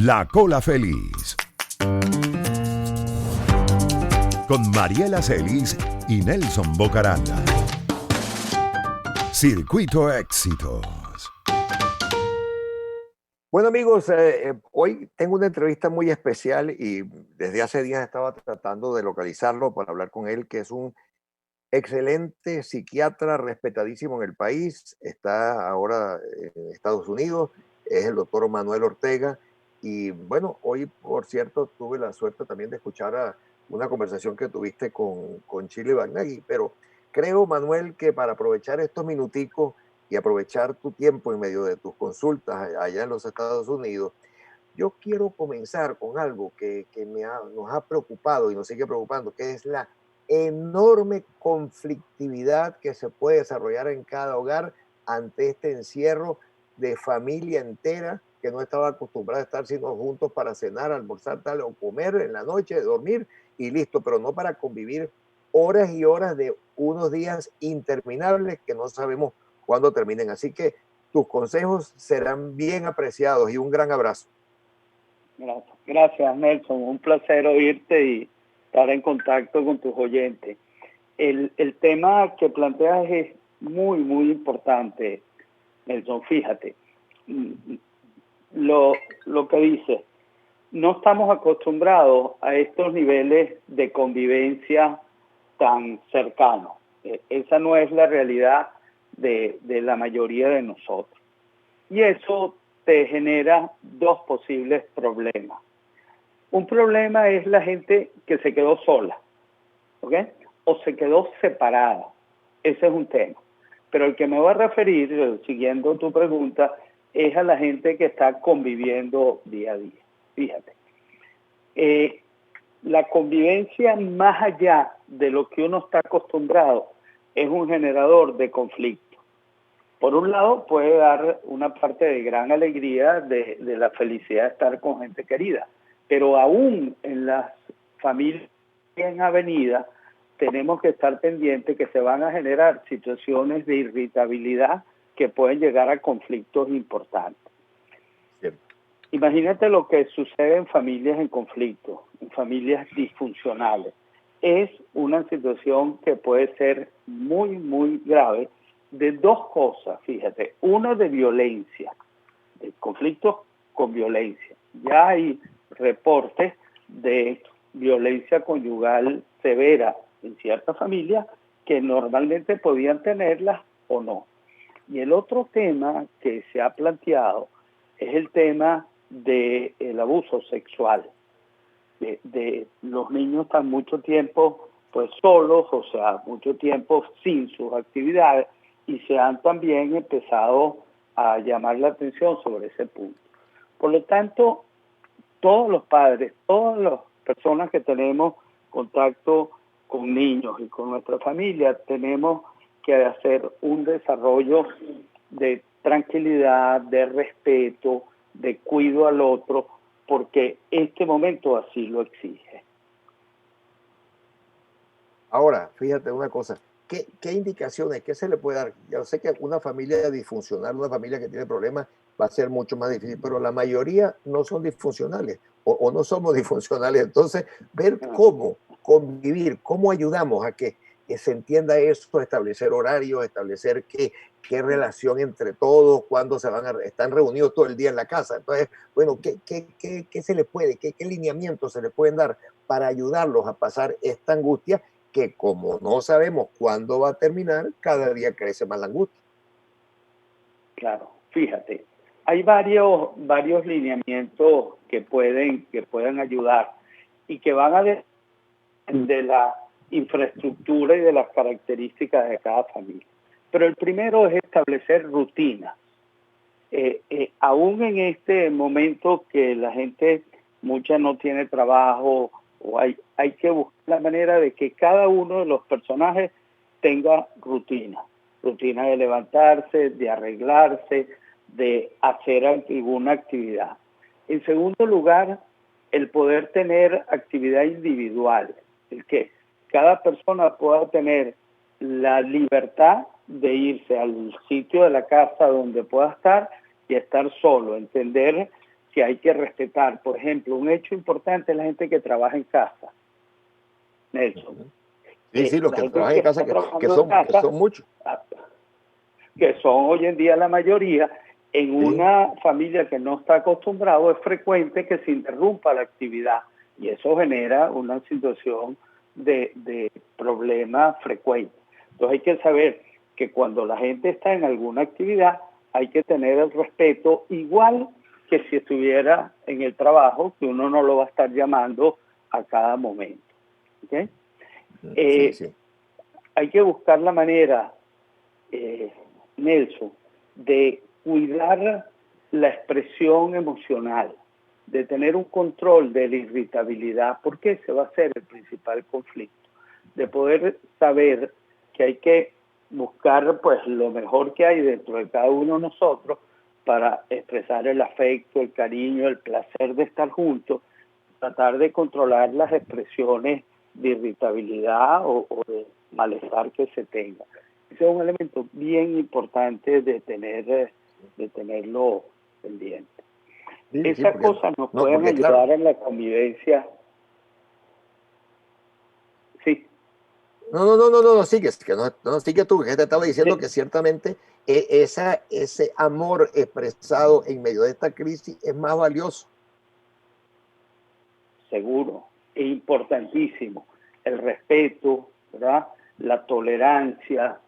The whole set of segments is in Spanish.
La Cola Feliz. Con Mariela Celis y Nelson Bocaranda. Circuito Éxitos. Bueno amigos, hoy tengo una entrevista muy especial y desde hace días estaba tratando de localizarlo para hablar con él, que es un excelente psiquiatra respetadísimo en el país, está ahora en Estados Unidos, es el doctor Manuel Ortega. Y bueno, hoy por cierto tuve la suerte también de escuchar una conversación que tuviste con Chile Bagnagui, pero creo, Manuel, que para aprovechar estos minuticos y aprovechar tu tiempo en medio de tus consultas allá en los Estados Unidos, yo quiero comenzar con algo que nos ha preocupado y nos sigue preocupando, que es la enorme conflictividad que se puede desarrollar en cada hogar ante este encierro de familia entera que no estaba acostumbrada a estar sino juntos para cenar, almorzar, tal, o comer en la noche, dormir y listo, pero no para convivir horas y horas de unos días interminables que no sabemos cuándo terminen. Así que tus consejos serán bien apreciados y un gran abrazo. Gracias, Nelson. Un placer oírte y estar en contacto con tus oyentes. El tema que planteas es muy, muy importante, Nelson. Fíjate, lo que dices, no estamos acostumbrados a estos niveles de convivencia tan cercanos. Esa no es la realidad de la mayoría de nosotros. Y eso te genera dos posibles problemas. Un problema es la gente que se quedó sola, ¿ok? O se quedó separada. Ese es un tema. Pero el que me voy a referir, siguiendo tu pregunta, es a la gente que está conviviendo día a día. Fíjate. La convivencia más allá de lo que uno está acostumbrado es un generador de conflicto. Por un lado, puede dar una parte de gran alegría de la felicidad de estar con gente querida, pero aún en las familias en avenida tenemos que estar pendientes que se van a generar situaciones de irritabilidad que pueden llegar a conflictos importantes. Cierto. Imagínate lo que sucede en familias en conflicto, en familias disfuncionales. Es una situación que puede ser muy, muy grave, de dos cosas, fíjate. Una, de violencia, de conflictos con violencia. Ya hay reportes de violencia conyugal severa en ciertas familias que normalmente podían tenerlas o no. Y el otro tema que se ha planteado es el tema del abuso sexual. De los niños están mucho tiempo pues solos, o sea, mucho tiempo sin sus actividades, y se han también empezado a llamar la atención sobre ese punto. Por lo tanto, todos los padres, todas las personas que tenemos contacto con niños y con nuestra familia, tenemos que hacer un desarrollo de tranquilidad, de respeto, de cuidado al otro, porque este momento así lo exige. Ahora, fíjate una cosa. ¿Qué indicaciones, qué se le puede dar? Yo sé que una familia disfuncional, una familia que tiene problemas, va a ser mucho más difícil, pero la mayoría no son disfuncionales o no somos disfuncionales. Entonces, ver cómo convivir, cómo ayudamos a que se entienda eso, establecer horarios, establecer qué relación entre todos, cuándo están reunidos todo el día en la casa. Entonces, bueno, ¿qué se le puede, qué lineamientos se le pueden dar para ayudarlos a pasar esta angustia que, como no sabemos cuándo va a terminar, cada día crece más la angustia? Claro, fíjate, hay varios lineamientos que pueden ayudar y que van a depender de la infraestructura y de las características de cada familia. Pero el primero es establecer rutinas. Aún en este momento que la gente, mucha no tiene trabajo, o hay que buscar la manera de que cada uno de los personajes tenga rutina de levantarse, de arreglarse, de hacer alguna actividad. En segundo lugar, el poder tener actividad individual, el que cada persona pueda tener la libertad de irse al sitio de la casa donde pueda estar y estar solo, entender que hay que respetar. Por ejemplo, un hecho importante es la gente que trabaja en casa, Nelson. Sí, sí, los La que gente trabajan en casa, está que trabajando en casa, son muchos. que son hoy en día la mayoría, en una familia que no está acostumbrado, es frecuente que se interrumpa la actividad y eso genera una situación de problema frecuente. Entonces hay que saber que cuando la gente está en alguna actividad hay que tener el respeto igual que si estuviera en el trabajo, que uno no lo va a estar llamando a cada momento. ¿Okay? Sí. Hay que buscar la manera, Nelson, de cuidar la expresión emocional, de tener un control de la irritabilidad, porque ese va a ser el principal conflicto, de poder saber que hay que buscar pues lo mejor que hay dentro de cada uno de nosotros para expresar el afecto, el cariño, el placer de estar juntos, tratar de controlar las expresiones de irritabilidad o de malestar que se tenga. Ese es un elemento bien importante de tenerlo pendiente. Esas cosas nos pueden ayudar en la convivencia. Sí. No, sigue tú, que te estaba diciendo que ciertamente ese amor expresado en medio de esta crisis es más valioso. Seguro, es importantísimo. El respeto, ¿verdad? La tolerancia,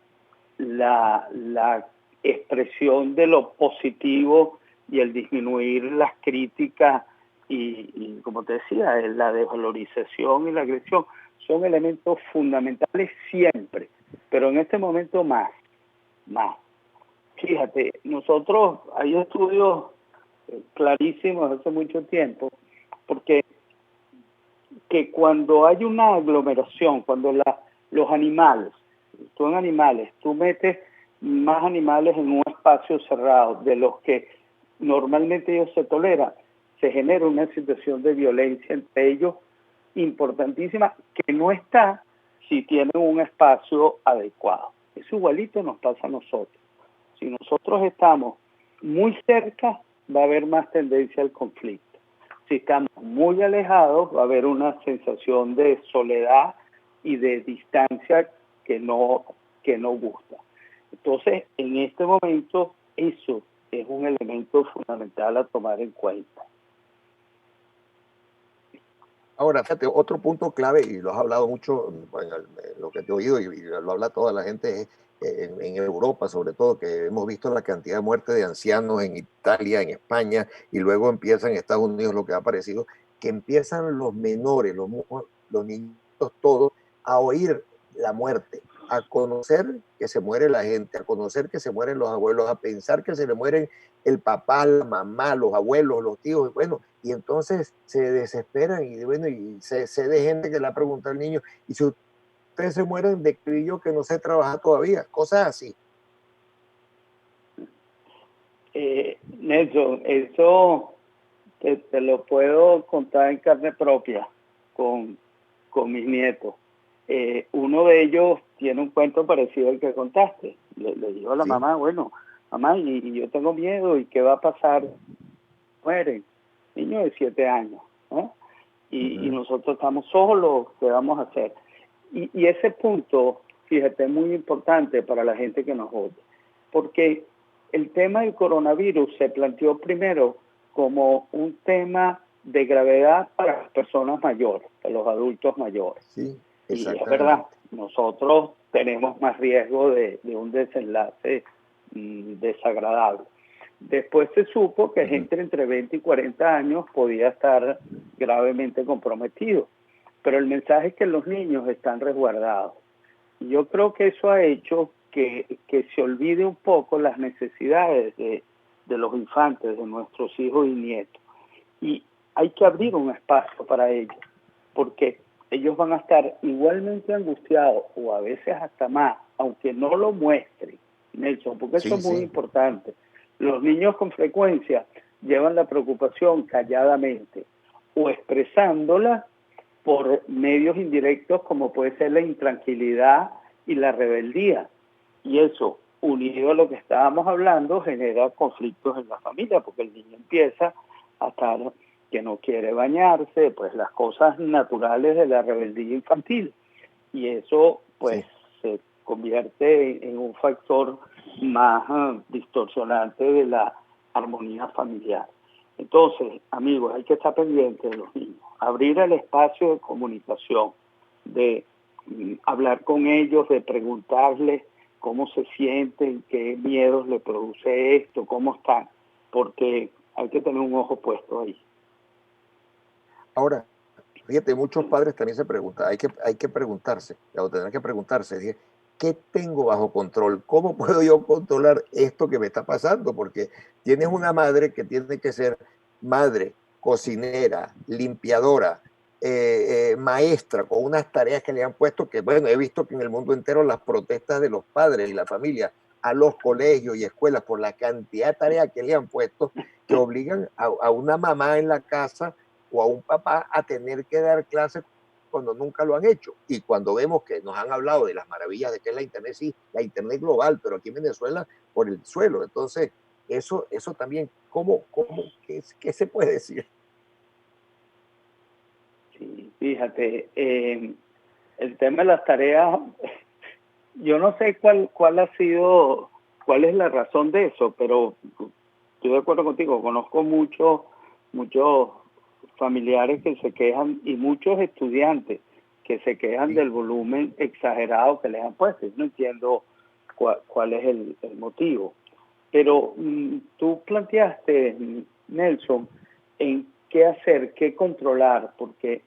la expresión de lo positivo y el disminuir las críticas y como te decía, la desvalorización y la agresión son elementos fundamentales siempre, pero en este momento más. Fíjate, nosotros hay estudios clarísimos hace mucho tiempo, porque que cuando hay una aglomeración, cuando los animales, tú metes más animales en un espacio cerrado de los que normalmente ellos se toleran, se genera una situación de violencia entre ellos importantísima que no está si tienen un espacio adecuado. Eso igualito nos pasa a nosotros. Si nosotros estamos muy cerca, va a haber más tendencia al conflicto. Si estamos muy alejados, va a haber una sensación de soledad y de distancia que no gusta. Entonces, en este momento, eso es un elemento fundamental a tomar en cuenta. Ahora, fíjate, otro punto clave, y lo has hablado mucho, bueno, lo que te he oído, y lo habla toda la gente, es en Europa, sobre todo, que hemos visto la cantidad de muertes de ancianos en Italia, en España, y luego empieza en Estados Unidos lo que ha aparecido, que empiezan los menores, los niños todos, a oír la muerte, a conocer que se muere la gente, a conocer que se mueren los abuelos, a pensar que se le mueren el papá, la mamá, los abuelos, los tíos, bueno, y entonces se desesperan y bueno, y se de gente que le ha preguntado al niño, y si ustedes se mueren de crío que no sé trabajar todavía, cosas así. Nelson, eso te lo puedo contar en carne propia con mis nietos. Uno de ellos tiene un cuento parecido al que contaste. Le digo a la mamá, bueno, mamá, y yo tengo miedo, ¿y qué va a pasar? Mueren, niño de 7 años, ¿no? Y nosotros estamos solos, ¿qué vamos a hacer? Y ese punto, fíjate, es muy importante para la gente que nos oye, porque el tema del coronavirus se planteó primero como un tema de gravedad para las personas mayores, para los adultos mayores. Sí, y es verdad, nosotros tenemos más riesgo de un desenlace desagradable. Después se supo que gente entre 20 y 40 años podía estar gravemente comprometido, pero el mensaje es que los niños están resguardados. Y yo creo que eso ha hecho que se olvide un poco las necesidades de los infantes, de nuestros hijos y nietos. Y hay que abrir un espacio para ellos, porque ellos van a estar igualmente angustiados, o a veces hasta más, aunque no lo muestren, Nelson, porque eso es muy importante. Los niños con frecuencia llevan la preocupación calladamente o expresándola por medios indirectos como puede ser la intranquilidad y la rebeldía. Y eso, unido a lo que estábamos hablando, genera conflictos en la familia porque el niño empieza hasta que no quiere bañarse, pues las cosas naturales de la rebeldía infantil. Y eso pues se convierte en un factor más distorsionante de la armonía familiar. Entonces, amigos, hay que estar pendientes de los niños, abrir el espacio de comunicación, de hablar con ellos, de preguntarles cómo se sienten, qué miedos le produce esto, cómo están, porque hay que tener un ojo puesto ahí. Ahora, fíjate, muchos padres también se preguntan, hay que preguntarse, o tener que preguntarse, dije, ¿qué tengo bajo control? ¿Cómo puedo yo controlar esto que me está pasando? Porque tienes una madre que tiene que ser madre, cocinera, limpiadora, maestra, con unas tareas que le han puesto, que bueno, he visto que en el mundo entero las protestas de los padres y la familia a los colegios y escuelas por la cantidad de tareas que le han puesto, que obligan a una mamá en la casa o a un papá a tener que dar clases cuando nunca lo han hecho. Y cuando vemos que nos han hablado de las maravillas de que es la Internet, sí, la Internet global, pero aquí en Venezuela por el suelo. Entonces, eso también, qué se puede decir? Sí, fíjate, el tema de las tareas, yo no sé cuál es la razón de eso, pero estoy de acuerdo contigo, conozco muchos familiares que se quejan y muchos estudiantes que se quejan del volumen exagerado que les han puesto. No entiendo cuál es el motivo. Pero tú planteaste, Nelson, en qué hacer, qué controlar, porque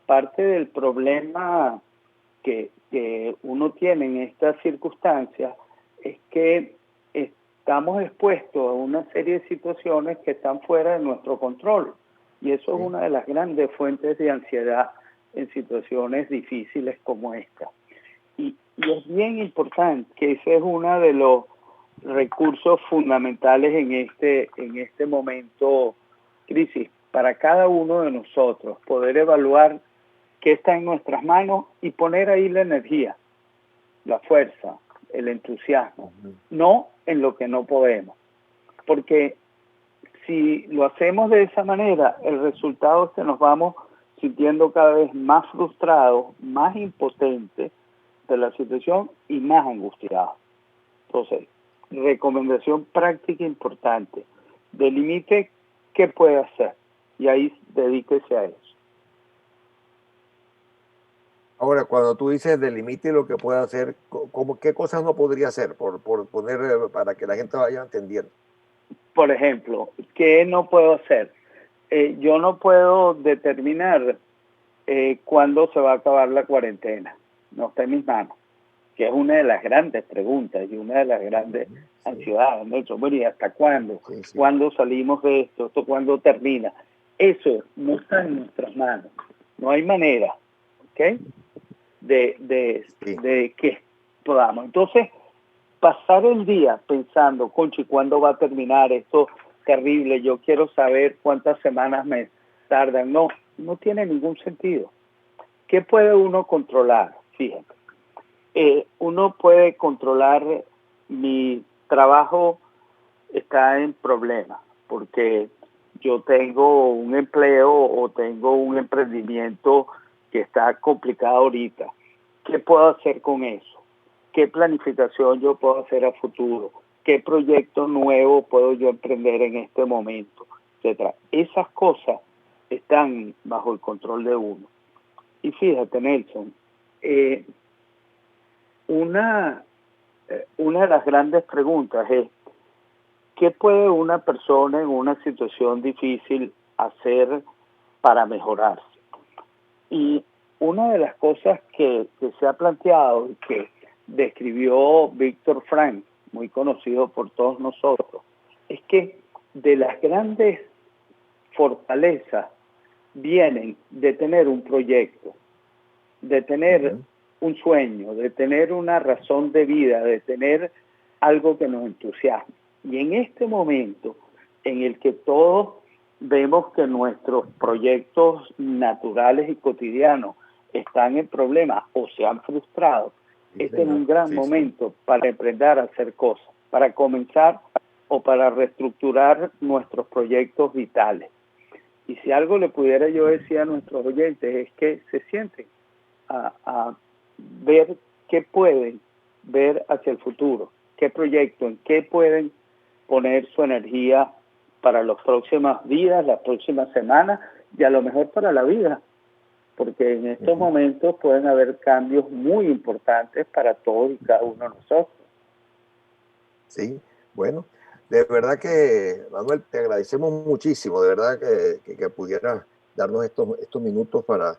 parte del problema que uno tiene en estas circunstancias es que estamos expuestos a una serie de situaciones que están fuera de nuestro control. Y eso es una de las grandes fuentes de ansiedad en situaciones difíciles como esta. Y es bien importante que ese es uno de los recursos fundamentales en este momento crisis para cada uno de nosotros, poder evaluar qué está en nuestras manos y poner ahí la energía, la fuerza, el entusiasmo, no en lo que no podemos. Porque si lo hacemos de esa manera, el resultado es que nos vamos sintiendo cada vez más frustrados, más impotentes de la situación y más angustiados. Entonces, recomendación práctica importante, delimite qué puede hacer y ahí dedíquese a eso. Ahora, cuando tú dices delimite lo que puede hacer, ¿qué cosas no podría hacer? Por poner, para que la gente vaya entendiendo. Por ejemplo, ¿qué no puedo hacer? Yo no puedo determinar cuándo se va a acabar la cuarentena. No está en mis manos, que es una de las grandes preguntas y una de las grandes ansiedades. ¿No? Bueno, ¿y hasta cuándo? ¿Cuándo salimos de esto? ¿Esto cuándo termina? Eso no está en nuestras manos. No hay manera, ¿ok? De que podamos. Entonces, pasar el día pensando, conchi, ¿cuándo va a terminar esto terrible? Yo quiero saber cuántas semanas me tardan. No tiene ningún sentido. ¿Qué puede uno controlar? Fíjate. Uno puede controlar, mi trabajo está en problemas, porque yo tengo un empleo o tengo un emprendimiento que está complicado ahorita. ¿Qué puedo hacer con eso? ¿Qué planificación yo puedo hacer a futuro? ¿Qué proyecto nuevo puedo yo emprender en este momento? Etcétera. Esas cosas están bajo el control de uno. Y fíjate, Nelson, una de las grandes preguntas es, ¿qué puede una persona en una situación difícil hacer para mejorarse? Y una de las cosas que se ha planteado y que describió Víctor Frank, muy conocido por todos nosotros, es que de las grandes fortalezas vienen de tener un proyecto, de tener un sueño, de tener una razón de vida, de tener algo que nos entusiasme. Y en este momento en el que todos vemos que nuestros proyectos naturales y cotidianos están en problemas o se han frustrado, este es un gran momento para emprender a hacer cosas, para comenzar o para reestructurar nuestros proyectos vitales. Y si algo le pudiera yo decir a nuestros oyentes es que se sienten a ver qué pueden ver hacia el futuro, qué proyecto, en qué pueden poner su energía para los próximos días, las próximas semanas y a lo mejor para la vida, porque en estos momentos pueden haber cambios muy importantes para todos y cada uno de nosotros. Sí, bueno, de verdad que, Manuel, te agradecemos muchísimo, de verdad que pudieras darnos estos minutos para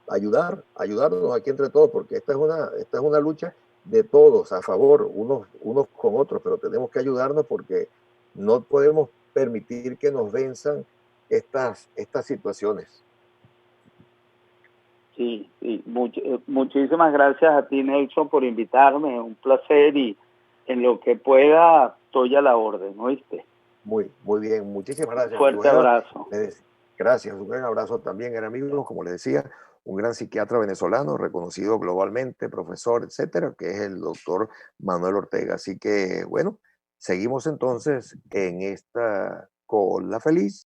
ayudarnos aquí entre todos, porque esta es una lucha de todos a favor, unos con otros, pero tenemos que ayudarnos porque no podemos permitir que nos venzan estas situaciones. Sí, muchísimas gracias a ti, Nelson, por invitarme, un placer y en lo que pueda estoy a la orden, ¿oíste? Muy bien, muchísimas gracias. Fuerte abrazo. Gracias, un gran abrazo también, era amigo, como le decía, un gran psiquiatra venezolano, reconocido globalmente, profesor, etcétera, que es el doctor Manuel Ortega. Así que, bueno, seguimos entonces en esta Cola Feliz.